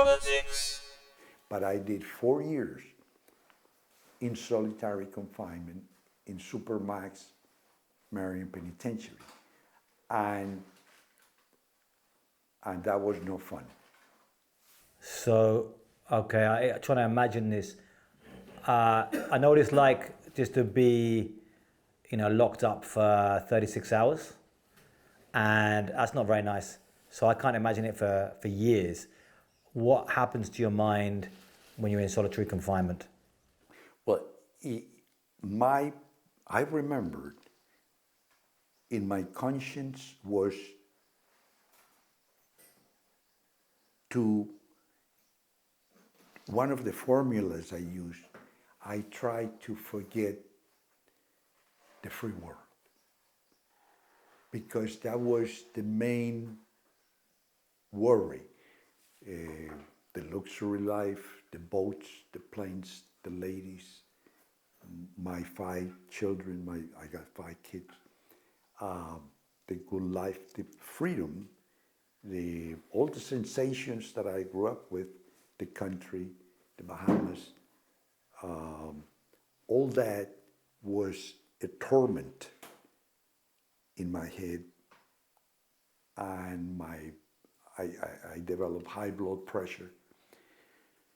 politics. But I did 4 years in solitary confinement in Supermax Marion Penitentiary. And that was no fun. So, okay, I trying to imagine this. I know what it's like just to be, locked up for 36 hours, and that's not very nice. So I can't imagine it for years. What happens to your mind when you're in solitary confinement? Well, I remembered in my conscience was to, one of the formulas I used, I tried to forget the free world. Because that was the main worry. The luxury life, the boats, the planes, the ladies, my 5 children, I got 5 kids, the good life, the freedom, all the sensations that I grew up with, the country, the Bahamas, all that was a torment in my head, and I developed high blood pressure.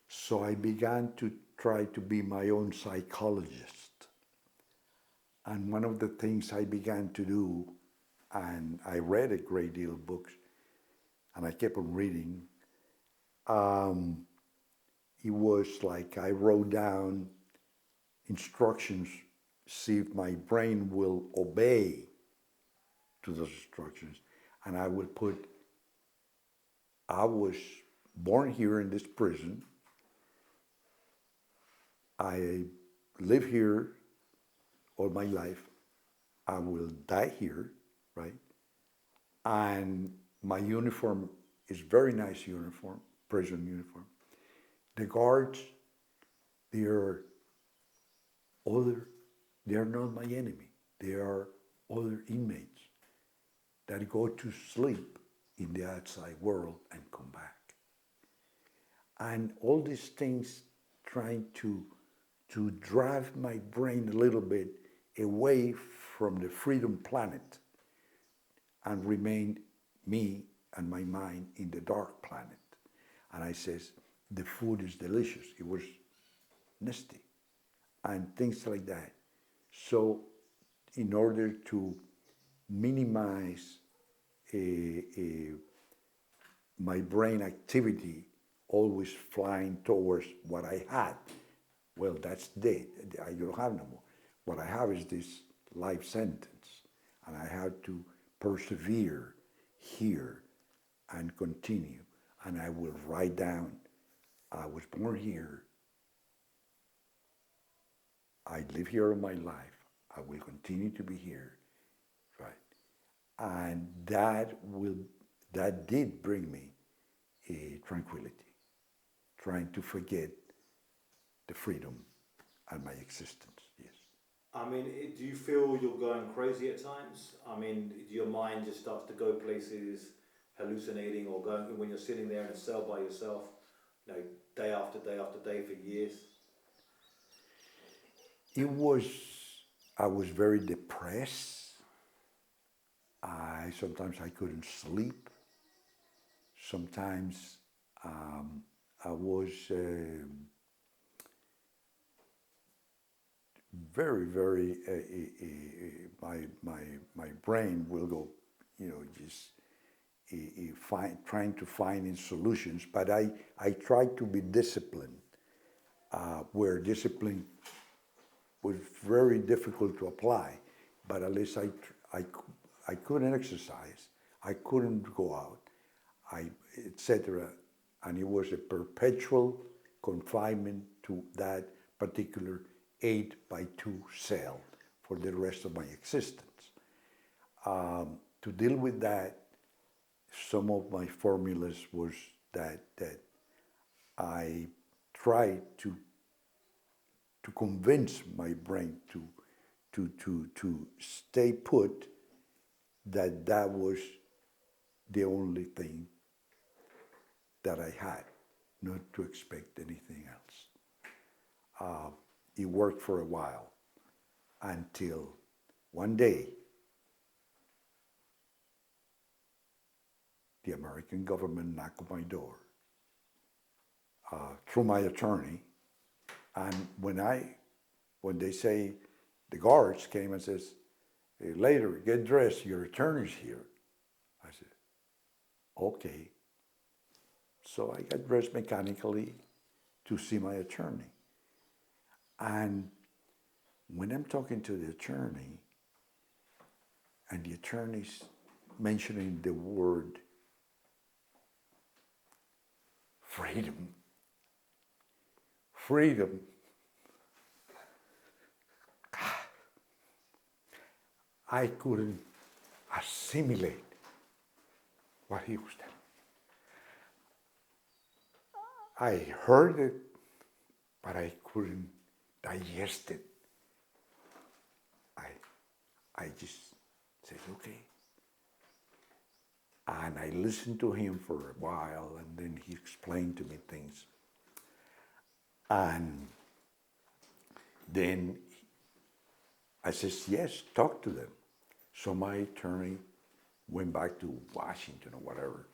So I began to try to be my own psychologist. And one of the things I began to do, and I read a great deal of books, and I kept on reading, it was like I wrote down instructions, see if my brain will obey to those instructions. And I would put, I was born here in this prison. I live here all my life. I will die here, right? And my uniform is very nice uniform, prison uniform. The guards, they are not my enemy. They are other inmates that go to sleep in the outside world and come back. And all these things trying to drive my brain a little bit away from the freedom planet and remain me and my mind in the dark planet. And I says, the food is delicious. It was nasty and things like that. So in order to minimize my brain activity always flying towards what I had, well, that's dead. I don't have no more. What I have is this life sentence, and I have to persevere here and continue. And I will write down, I was born here, I live here all my life, I will continue to be here, right? And that did bring me a tranquility, trying to forget the freedom and my existence, yes. I mean, do you feel you're going crazy at times? I mean, your mind just starts to go places, hallucinating, or going when you're sitting there in a cell by yourself, day after day after day for years? I was very depressed. Sometimes I couldn't sleep. Sometimes I was very, my brain will go, just trying to find in solutions. But I tried to be disciplined, where discipline was very difficult to apply. But at least I couldn't exercise, I couldn't go out, etc. And it was a perpetual confinement to that particular 8x2 cell for the rest of my existence. To deal with that, some of my formulas was that I tried to convince my brain to stay put, that was the only thing that I had. not to expect anything else. It worked for a while until one day the American government knocked on my door through my attorney, and when they say the guards came and says, "Hey, Lehder, get dressed, your attorney's here." I said, "Okay." So I got dressed mechanically to see my attorney. And when I'm talking to the attorney, and the attorney's mentioning the word freedom, I couldn't assimilate what he was telling me. I heard it, but I couldn't digest it. I just said, okay. And I listened to him for a while, and then he explained to me things. And then I says, yes, talk to them. So my attorney went back to Washington or whatever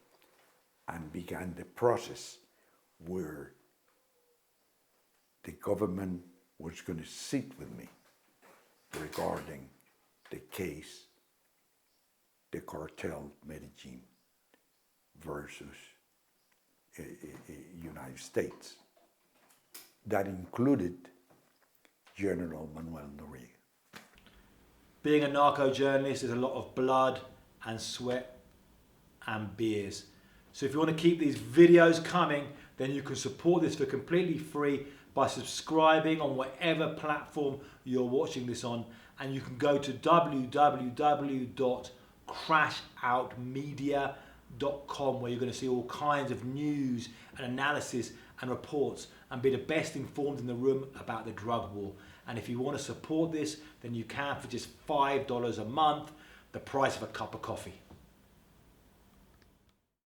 and began the process where the government was going to sit with me regarding the case, the cartel Medellin versus United States. That included General Manuel Noriega. Being a narco journalist is a lot of blood and sweat and beers. So if you want to keep these videos coming, then you can support this for completely free by subscribing on whatever platform you're watching this on. And you can go to www.crashoutmedia.com, where you're going to see all kinds of news and analysis and reports and be the best informed in the room about the drug war. And if you want to support this, then you can for just $5 a month, the price of a cup of coffee.